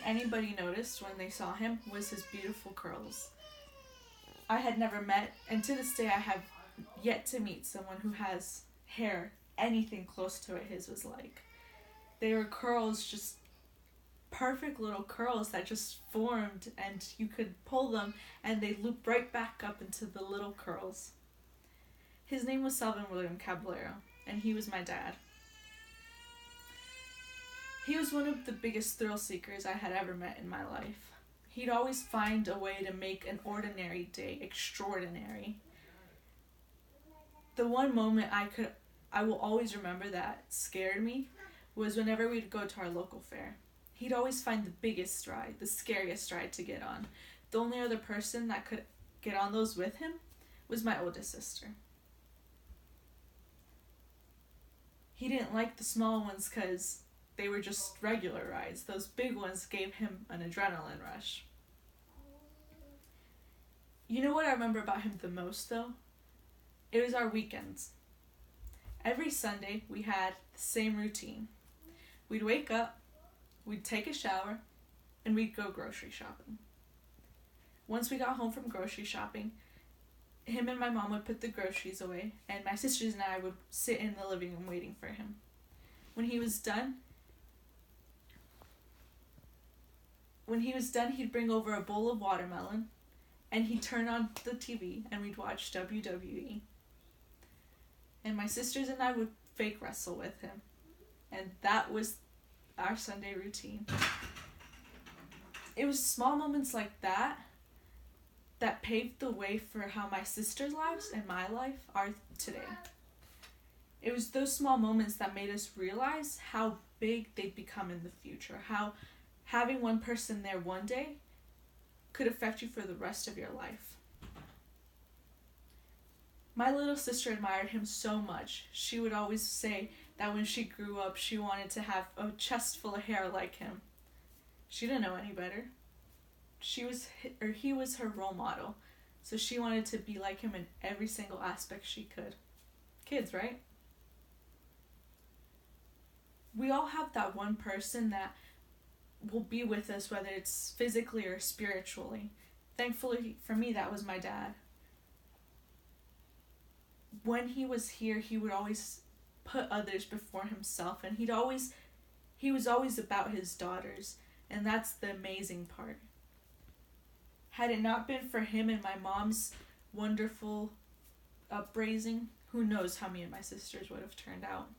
anybody noticed when they saw him was his beautiful curls. I had never met, and to this day I have yet to meet someone who has hair anything close to what his was like. They were curls, just perfect little curls that just formed, and you could pull them and they loop right back up into the little curls. His name was Selvin William Caballero, and he was my dad. He was one of the biggest thrill seekers I had ever met in my life. He'd always find a way to make an ordinary day extraordinary. The one moment I will always remember that scared me was whenever we'd go to our local fair. He'd always find the biggest ride, the scariest ride to get on. The only other person that could get on those with him was my oldest sister. He didn't like the small ones because they were just regular rides. Those big ones gave him an adrenaline rush. You know what I remember about him the most, though? It was our weekends. Every Sunday, we had the same routine. We'd wake up, we'd take a shower, and we'd go grocery shopping. Once we got home from grocery shopping, him and my mom would put the groceries away, and my sisters and I would sit in the living room waiting for him. When he was done, he'd bring over a bowl of watermelon, and he'd turn on the TV, and we'd watch WWE. And my sisters and I would fake wrestle with him. And that was our Sunday routine. It was small moments like that that paved the way for how my sisters' lives and my life are today. It was those small moments that made us realize how big they'd become in the future, how having one person there one day could affect you for the rest of your life. My little sister admired him so much. She would always say that when she grew up, she wanted to have a chest full of hair like him. She didn't know any better. He was her role model, so she wanted to be like him in every single aspect she could. Kids, right? We all have that one person that will be with us, whether it's physically or spiritually. Thankfully, for me, that was my dad. When he was here, he would always put others before himself, and he was always about his daughters, and that's the amazing part. Had it not been for him and my mom's wonderful upraising, who knows how me and my sisters would have turned out.